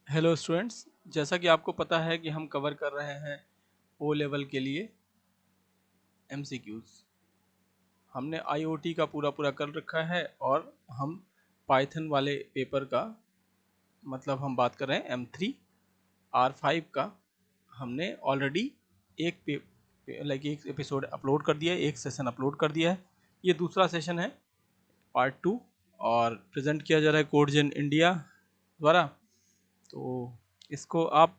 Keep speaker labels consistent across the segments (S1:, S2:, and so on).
S1: Hello students, जैसा कि आपको पता है कि हम कवर कर रहे हैं ओ लेवल के लिए एमसीक्यूज़। हमने आईओटी का पूरा पूरा कर रखा है और हम पाइथन वाले पेपर का मतलब हम बात कर रहे हैं M3R5 का। हमने ऑलरेडी एक एक एपिसोड अपलोड कर दिया है, एक सेशन अपलोड कर दिया है। ये दूसरा सेशन है, पार्ट 2, और प्रेजेंट किया जा रहा है कोडजेन इंडिया द्वारा। तो इसको आप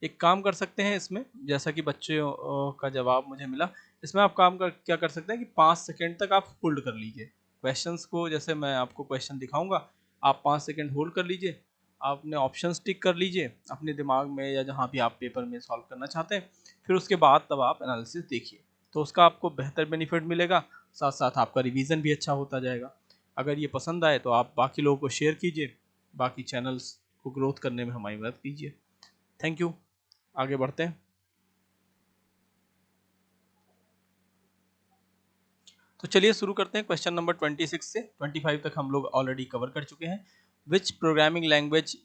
S1: एक काम कर सकते हैं इसमें, जैसा कि बच्चों का जवाब मुझे मिला, इसमें आप क्या कर सकते हैं कि 5 सेकंड तक आप होल्ड कर लीजिए क्वेश्चंस को। जैसे मैं आपको क्वेश्चन दिखाऊंगा, आप 5 सेकंड होल्ड कर लीजिए, आपने ऑप्शन टिक कर लीजिए अपने दिमाग में या जहाँ भी आप पेपर में सॉल्व करना चाहते हैं। फिर उसके बाद तब आप एनालिसिस देखिए, तो उसका आपको बेहतर बेनिफिट मिलेगा, साथ साथ आपका रिवीजन भी अच्छा होता जाएगा। अगर ये पसंद आए तो आप बाकी लोगों को शेयर कीजिए, बाकी चैनल्स को ग्रोथ करने में हमारी मदद कीजिए। Thank you. आगे बढ़ते हैं। तो चलिए शुरू करते हैं क्वेश्चन नंबर 26 से 25 तक हम लोग ऑलरेडी कवर कर चुके हैं। विच programming language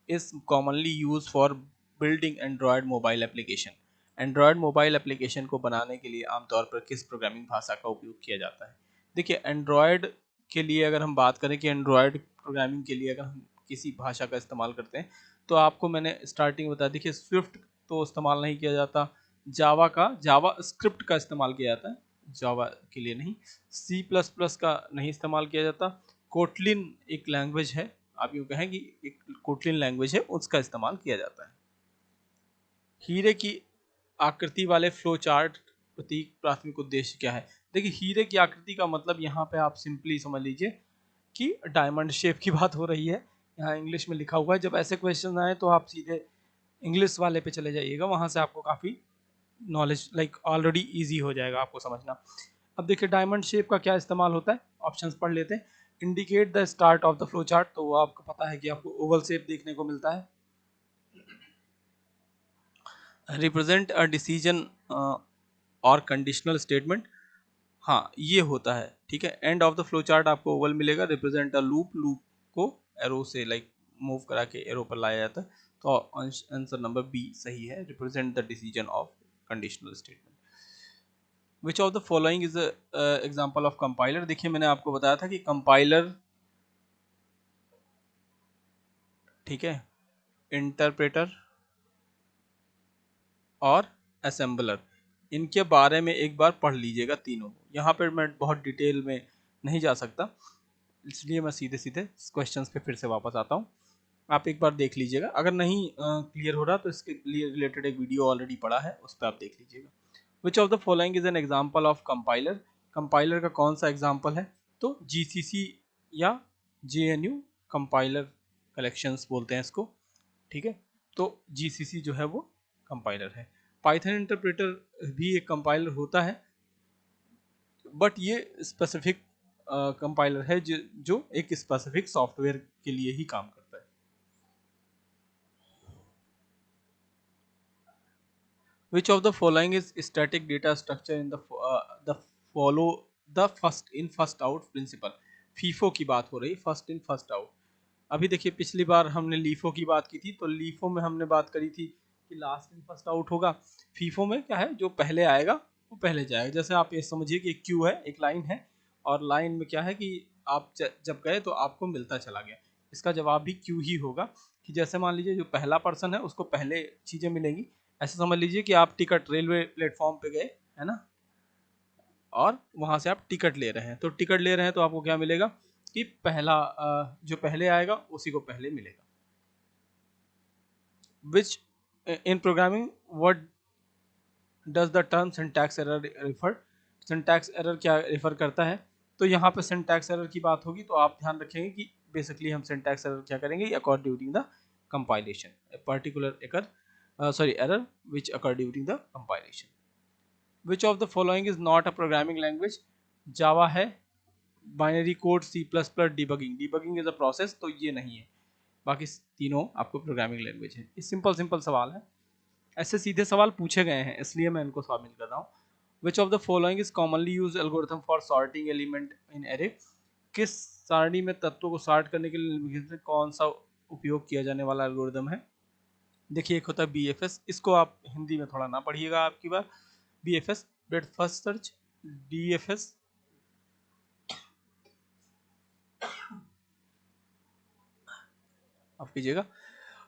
S1: is commonly use for building Android mobile application. Android mobile application को बनाने के लिए आमतौर पर किस प्रोग्रामिंग भाषा का उपयोग किया जाता है। देखिए, एंड्रॉयड के लिए अगर हम बात करें कि एंड्रॉयड प्रोग्रामिंग के लिए अगर हम किसी भाषा का इस्तेमाल करते हैं, तो आपको मैंने स्टार्टिंग बता दी कि स्विफ्ट तो इस्तेमाल नहीं किया जाता, जावा स्क्रिप्ट का इस्तेमाल किया जाता है, जावा के लिए नहीं। सी प्लस प्लस का नहीं इस्तेमाल किया जाता। कोटलिन एक लैंग्वेज है, आप यूँ कहें कि एक कोटलिन लैंग्वेज है, उसका इस्तेमाल किया जाता है। हीरे की आकृति वाले फ्लो चार्ट प्रतीक प्राथमिक उद्देश्य क्या है। देखिए, हीरे की आकृति का मतलब यहाँ पे आप सिंपली समझ लीजिए कि डायमंड शेप की बात हो रही है। यहाँ इंग्लिश में लिखा हुआ है, जब ऐसे क्वेश्चन आए तो आप सीधे इंग्लिश वाले पे चले जाइएगा, वहाँ से आपको काफ़ी नॉलेज ऑलरेडी इजी हो जाएगा आपको समझना। अब देखिए, डायमंड शेप का क्या इस्तेमाल होता है, ऑप्शंस पढ़ लेते हैं। Indicate the start of the flow chart, तो वो आपको पता है कि आपको ओवल शेप देखने को मिलता है। रिप्रेजेंट अ डिसीजन और कंडीशनल स्टेटमेंट, हाँ ये होता है, ठीक है। End of the flow chart आपको ओवल मिलेगा। रिप्रेजेंट अ लूप को एरो से मूव करा के एरो पर लाया जाता है। तो आंसर नंबर बी सही है, represent the decision of conditional statement. Which of the following is example of compiler. देखिए, मैंने आपको बताया था कि कंपाइलर, ठीक है, इंटरप्रेटर और असेंबलर, इनके बारे में एक बार पढ़ लीजिएगा तीनों। यहाँ पर मैं बहुत डिटेल में नहीं जा सकता, इसलिए मैं सीधे सीधे क्वेश्चंस पे फिर से वापस आता हूँ। आप एक बार देख लीजिएगा, अगर नहीं क्लियर हो रहा तो इसके लिए रिलेटेड एक वीडियो ऑलरेडी पड़ा है, उस पर आप देख लीजिएगा। विच of the following is an example of compiler. Compiler का कौन सा एग्जाम्पल है, तो जीसीसी या जेएनयू कंपाइलर कलेक्शंस बोलते हैं इसको, ठीक है। तो जीसीसी जो है वो कंपाइलर है। पाइथन इंटरप्रेटर भी एक कंपाइलर होता है, बट ये स्पेसिफिक कंपाइलर है जो एक स्पेसिफिक सॉफ्टवेयर के लिए ही काम करता है। Which of the following is static data structure in the follow the first in first out principle। FIFO की बात हो रही, फर्स्ट इन फर्स्ट आउट। अभी देखिए, पिछली बार हमने लीफो की बात की थी, तो लीफो में हमने बात करी थी कि लास्ट इन फर्स्ट आउट होगा। फीफो में क्या है, जो पहले आएगा वो पहले जाएगा। जैसे आप ये समझिए कि एक क्यू है, एक लाइन है, और लाइन में क्या है कि आप जब गए तो आपको मिलता चला गया। इसका जवाब भी क्यू ही होगा, कि जैसे मान लीजिए जो पहला पर्सन है उसको पहले चीज़ें मिलेंगी। ऐसे समझ लीजिए कि आप टिकट रेलवे प्लेटफॉर्म पे गए, है ना, और वहाँ से आप टिकट ले रहे हैं, तो टिकट ले रहे हैं तो आपको क्या मिलेगा कि पहला जो पहले आएगा उसी को पहले मिलेगा। Which in programming what does the term syntax error refer. Syntax error क्या रिफर करता है, तो यहाँ पे सिंटैक्स एरर की बात होगी तो आप ध्यान रखेंगे कि बेसिकली हम सिंटैक्स एरर क्या करेंगे, occurred during the compilation particular error which occur during the compilation. Which of the following is not a programming language. Java है, binary code C plus plus, debugging, debugging is a process, तो ये नहीं है। बाकी तीनों आपको programming language है। ये सिंपल सिंपल सवाल है, ऐसे सीधे सवाल पूछे गए हैं इसलिए मैं इनको शामिल कर रहा हूँ। विच of the following is commonly use algorithm for sorting element in array. किस सारणी में तत्वों को सॉर्ट करने के लिए कौन सा उपयोग किया जाने वाला एल्गोरिदम है। देखिए एक होता है BFS, इसको आप हिंदी में थोड़ा ना पढ़िएगा आपकी बार। BFS breath first search, DFS आप कीजिएगा,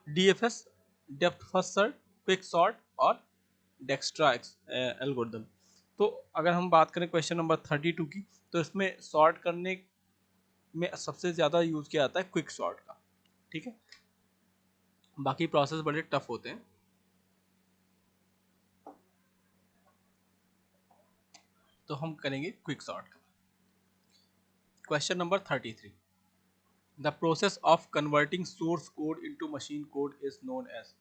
S1: DFS depth first search, quick sort और डेक्स्ट्रा एल्गोरिदम। तो अगर हम बात करें क्वेश्चन नंबर 32 की, तो इसमें सॉर्ट करने में सबसे ज़्यादा यूज किया जाता है क्विक सॉर्ट का। ठीक है, बाकी प्रोसेस बड़े टफ होते हैं। तो हम करेंगे क्विक सॉर्ट का। Question number 33, the process of converting source code into machine code is known as.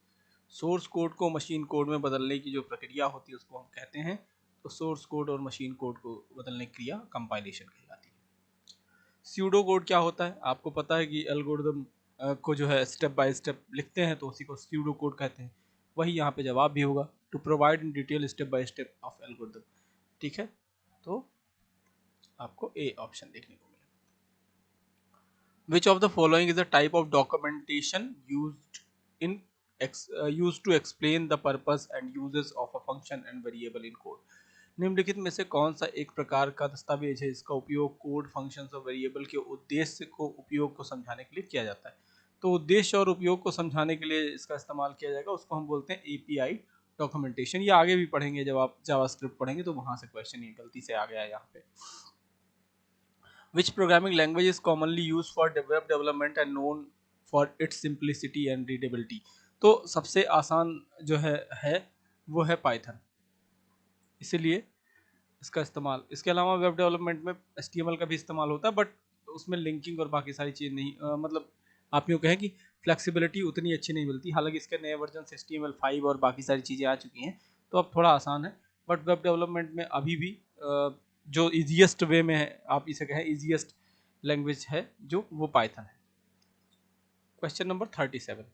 S1: Source code को मशीन कोड में बदलने की जो प्रक्रिया होती है उसको हम कहते हैं, तो सोर्स कोड और मशीन कोड को बदलने की क्रिया कंपाइलेशन कहलाती है। स्यूडो कोड क्या होता है, आपको पता है कि एल्गोरिदम को जो है स्टेप बाय स्टेप लिखते हैं तो उसी को स्यूडो कोड कहते हैं। वही यहाँ पे जवाब भी होगा, to provide in detail step by step of algorithm. ठीक है, तो आपको ए ऑप्शन देखने को मिलेगा। Which of the following is a type of documentation in used to explain the purpose and uses of a function and variable in code? निम्नलिखित में से कौन सा एक प्रकार का दस्तावेज है इसका उपयोग कोड, फंक्शंस और वेरिएबल के उद्देश्य को उपयोग को समझाने के लिए किया जाता है? तो उद्देश्य और उपयोग को समझाने के लिए इसका इस्तेमाल किया जाएगा, उसको हम बोलते हैं API डॉक्यूमेंटेशन। ये आगे भी पढ़ेंगे, जब आप जावास्क्रिप्ट पढ़ेंगे तो वहां से क्वेश्चन ये गलती से आ गया है यहाँ पे। Which programming language is commonly used for web development and known for its simplicity and readability? तो सबसे आसान जो है वो है पाइथन, इसीलिए इसका इस्तेमाल। इसके अलावा वेब डेवलपमेंट में HTML का भी इस्तेमाल होता है, बट उसमें लिंकिंग और बाकी सारी चीज़ नहीं, मतलब आप यूँ कहें कि फ्लेक्सिबिलिटी उतनी अच्छी नहीं मिलती। हालांकि इसके नए वर्जन HTML5 और बाकी सारी चीज़ें आ चुकी हैं, तो अब थोड़ा आसान है। बट वेब डेवलपमेंट में अभी भी जो ईजीएस्ट वे में है, आप इसे कहें ईजीएस्ट लैंग्वेज है जो, वो पाइथन है। Question number 37,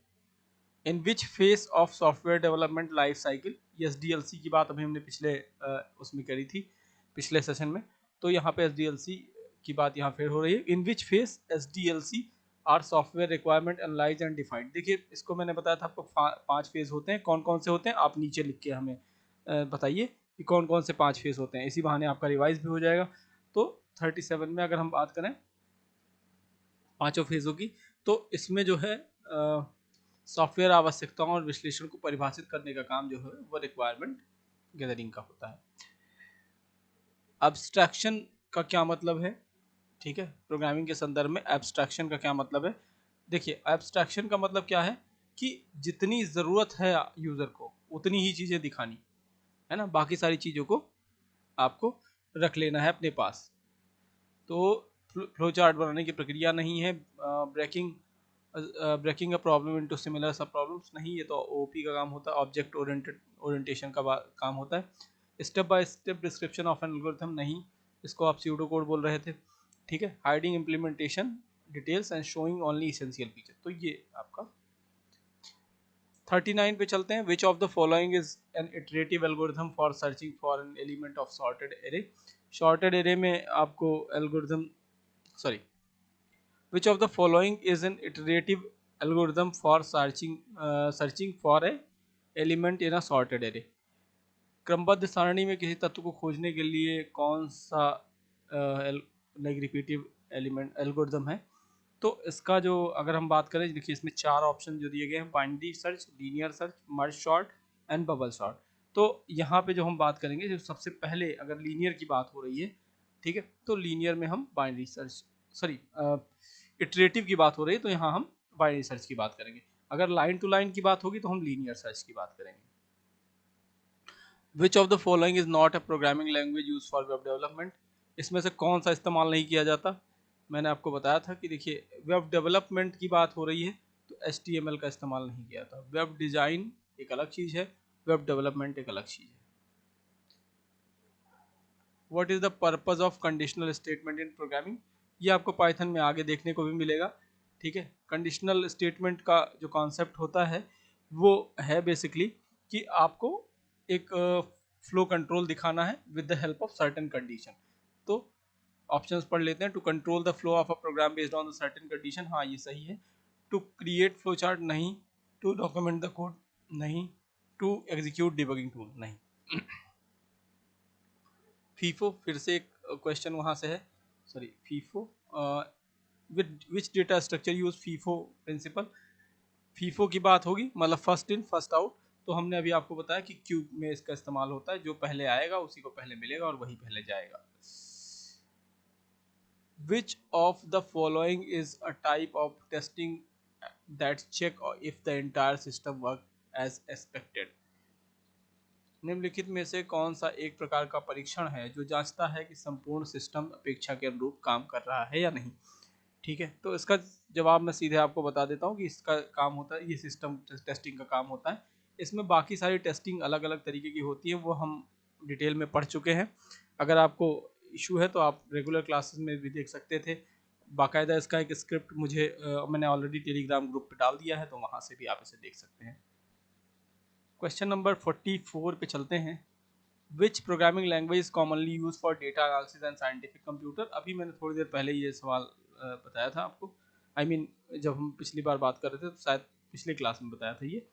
S1: in which face of software development life cycle, SDLC की बात अभी हमने पिछले उसमें करी थी, पिछले सेशन में। तो यहाँ पे SDLC की बात यहाँ फिर हो रही है। In which phase SDLC are software requirement analyse and defined. देखिए इसको मैंने बताया था आपको 5 फेज होते हैं। कौन कौन से होते हैं आप नीचे लिख के हमें बताइए कि कौन कौन से 5 फेज होते हैं, इसी बहाने आपका रिवाइज भी हो जाएगा। तो 37 में अगर हम बात करें पांचों फेजों की, तो इसमें जो है सॉफ्टवेयर आवश्यकताओं और विश्लेषण को परिभाषित करने का काम जो है वो रिक्वायरमेंट गैदरिंग का होता है। एब्स्ट्रैक्शन का क्या मतलब है? ठीक है, प्रोग्रामिंग के संदर्भ में एब्स्ट्रैक्शन का क्या मतलब है? देखिए एब्स्ट्रैक्शन का मतलब क्या है कि जितनी ज़रूरत है यूज़र को उतनी ही चीज़ें दिखानी है ना, बाकी सारी चीज़ों को आपको रख लेना है अपने पास। तो फ्लो चार्ट बनाने की प्रक्रिया नहीं है, breaking a problem into similar sub problems नहीं, ये तो OOP का काम होता है, ऑब्जेक्ट ओरिएंटेशन का काम होता है। Step by step description of an algorithm नहीं, इसको आप स्यूडो कोड बोल रहे थे। ठीक है, hiding implementation details and showing only essential feature, तो ये आपका 39 पे चलते हैं। विच of the following is an iterative algorithm for searching for an element of sorted array. Sorted array में आपको algorithm, sorry, which of the following is an iterative algorithm for searching for a element in a sorted array? क्रमबद्ध सारणी में किसी तत्व को खोजने के लिए कौन सा रिपीटिव एलिमेंट एल्गोरिथम है? तो इसका जो अगर हम बात करें, देखिए इसमें 4 ऑप्शन जो दिए गए हैं, binary search, linear search, merge sort and bubble sort. तो यहाँ पे जो हम बात करेंगे, जो सबसे पहले अगर लीनियर की बात हो रही है, ठीक है, तो लीनियर में हम बाइनरी सर्च, सॉरी इटरेटिव की बात हो रही है तो यहाँ हम बाइनरी सर्च की बात करेंगे। अगर लाइन टू लाइन की बात होगी तो हम लीनियर सर्च की बात करेंगे। विच of the following is not a programming language use for web development? इसमें से कौन सा इस्तेमाल नहीं किया जाता? मैंने आपको बताया था कि देखिए वेब डेवलपमेंट की बात हो रही है तो HTML का इस्तेमाल नहीं किया था। वेब डिज़ाइन एक अलग चीज़ है, वेब डेवलपमेंट एक अलग चीज़ है। What is the purpose of conditional statement in programming? ये आपको पाइथन में आगे देखने को भी मिलेगा। ठीक है, कंडीशनल स्टेटमेंट का जो कॉन्सेप्ट होता है वो है बेसिकली कि आपको एक फ्लो कंट्रोल दिखाना है with the help of certain condition. तो ऑप्शंस पढ़ लेते हैं। To control the flow of a program based on the certain condition, हाँ ये सही है। टू क्रिएट फ्लो चार्ट नहीं, टू डॉक्यूमेंट द कोड नहीं, टू एग्जीक्यूट डिबगिंग टूल नहीं। फीफो, फिर से एक क्वेश्चन वहाँ से है, sorry FIFO which data structure use FIFO principle. FIFO की बात होगी मतलब फर्स्ट इन फर्स्ट आउट, तो हमने अभी आपको बताया कि क्यूब में इसका इस्तेमाल होता है, जो पहले आएगा उसी को पहले मिलेगा और वही पहले जाएगा। Which of the following is a type of testing that check if the entire system work as expected? निम्नलिखित में से कौन सा एक प्रकार का परीक्षण है जो जांचता है कि संपूर्ण सिस्टम अपेक्षा के अनुरूप काम कर रहा है या नहीं। ठीक है, तो इसका जवाब मैं सीधे आपको बता देता हूँ कि इसका काम होता है, ये सिस्टम टेस्टिंग का काम होता है। इसमें बाकी सारी टेस्टिंग अलग अलग तरीके की होती है, वो हम डिटेल में पढ़ चुके हैं। अगर आपको इशू है तो आप रेगुलर क्लासेस में भी देख सकते थे। बाकायदा इसका एक स्क्रिप्ट मैंने ऑलरेडी टेलीग्राम ग्रुप पे डाल दिया है, तो वहाँ से भी आप इसे देख सकते हैं। क्वेश्चन नंबर 44 पे चलते हैं। विच programming language is commonly use for data analysis and scientific computer. अभी मैंने थोड़ी देर पहले ये सवाल बताया था आपको, जब हम पिछली बार बात कर रहे थे तो शायद पिछले क्लास में बताया था ये।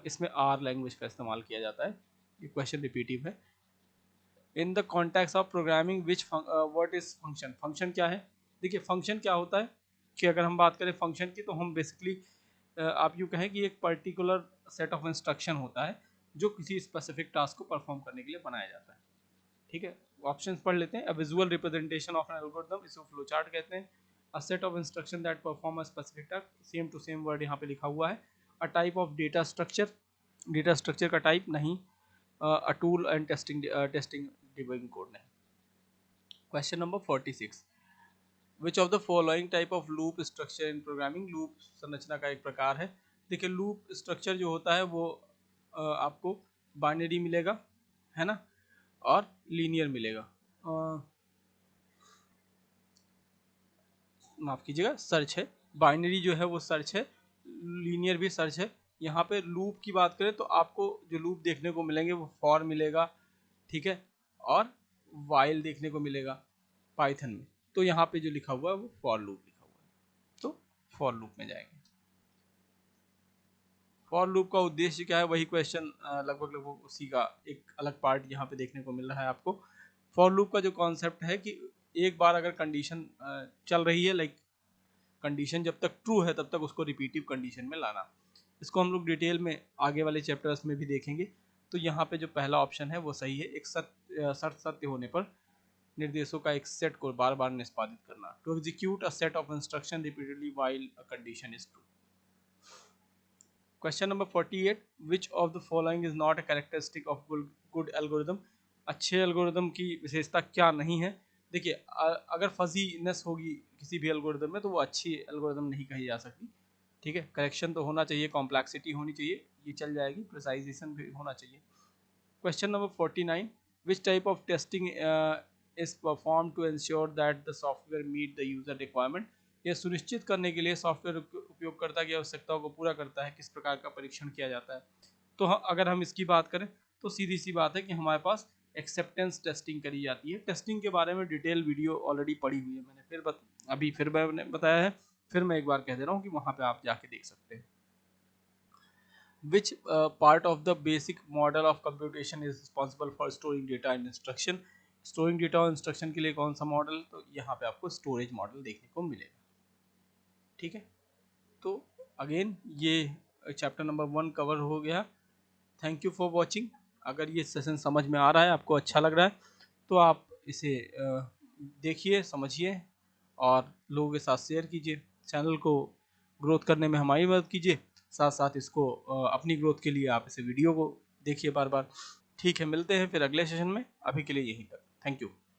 S1: इसमें आर लैंग्वेज का इस्तेमाल किया जाता है। ये क्वेश्चन रिपीटिव है। In the context of programming which what is function. Function क्या है? देखिए फंक्शन क्या होता है कि अगर हम बात करें फंक्शन की, तो हम बेसिकली आप यूँ कहें कि एक पर्टिकुलर सेट ऑफ इंस्ट्रक्शन होता है जो किसी स्पेसिफिक टास्क को परफॉर्म करने के लिए बनाया जाता है। ठीक है, ऑप्शंस पढ़ लेते हैं। A visual representation of an algorithm, इसको फ्लो चार्ट कहते हैं। A set of instruction that perform a specific task, same to same word यहाँ पे लिखा हुआ है। A type of data structure, data structure का टाइप नहीं। A tool and testing debugging code नहीं। Question number 46। Which of the following type of loop structure in programming. Loop संरचना का एक प्रकार है। देखिए लूप स्ट्रक्चर जो होता है वो आपको बाइनरी मिलेगा, है ना, और लीनियर मिलेगा। माफ़ कीजिएगा, सर्च है। बाइनरी जो है वो सर्च है, लीनियर भी सर्च है। यहाँ पे लूप की बात करें तो आपको जो लूप देखने को मिलेंगे वो फॉर मिलेगा, ठीक है, और वाइल देखने को मिलेगा पाइथन में। तो यहाँ पे जो लिखा हुआ है वो फॉर लूप लिखा हुआ है, तो फॉर लूप में जाएंगे। फॉर लूप का उद्देश्य क्या है, वही क्वेश्चन लगभग उसी का एक अलग पार्ट यहाँ पे देखने को मिल रहा है आपको। फॉर लूप का जो कॉन्सेप्ट है कि एक बार अगर कंडीशन चल रही है, लाइक कंडीशन जब तक ट्रू है तब तक उसको रिपीटिव कंडीशन में लाना। इसको हम लोग डिटेल में आगे वाले चैप्टर्स में भी देखेंगे। तो यहाँ पे जो पहला ऑप्शन है वो सही है। एक शर्त सत्य होने पर निर्देशों का एक सेट को बार बार निष्पादित करना। To execute a set of instruction repeatedly while a condition is true. Question number 48। Which of the following is not a characteristic of good algorithm. अच्छे एल्गोरिदम की विशेषता क्या नहीं है? देखिए अगर फजीनेस होगी किसी भी एल्गोरिदम में तो वो अच्छी एल्गोरिदम नहीं कही जा सकती। ठीक है, करेक्शन तो होना चाहिए, कॉम्प्लेक्सिटी होनी चाहिए, ये चल जाएगी, प्रिसाइजेशन भी होना चाहिए। Question number 49। Which type of testing is perform to ensure that the software meet the user requirement. यह सुनिश्चित करने के लिए सॉफ्टवेयर उपयोगकर्ता की आवश्यकताओं को पूरा करता है, किस प्रकार का परीक्षण किया जाता है। तो अगर हम इसकी बात करें तो सीधी सी बात है कि हमारे पास एक्सेप्टेंस टेस्टिंग करी जाती है। टेस्टिंग के बारे में डिटेल वीडियो ऑलरेडी पड़ी हुई है, मैंने अभी फिर मैंने बताया है, फिर मैं एक बार कह दे रहा हूँ कि वहाँ पे आप जाके देख सकते हैं। Which part of the basic model of computation is responsible for storing data and instruction। Storing data और इंस्ट्रक्शन के लिए कौन सा मॉडल? तो यहाँ पे आपको स्टोरेज मॉडल देखने को मिलेगा। ठीक है, तो अगेन ये चैप्टर नंबर 1 कवर हो गया। Thank you for watching. अगर ये सेशन समझ में आ रहा है, आपको अच्छा लग रहा है, तो आप इसे देखिए, समझिए और लोगों के साथ शेयर कीजिए। चैनल को ग्रोथ करने में हमारी मदद कीजिए, साथ साथ इसको अपनी ग्रोथ के लिए आप इसे वीडियो को देखिए बार बार। ठीक है, मिलते हैं फिर अगले सेशन में। अभी के लिए यहीं तक। Thank you.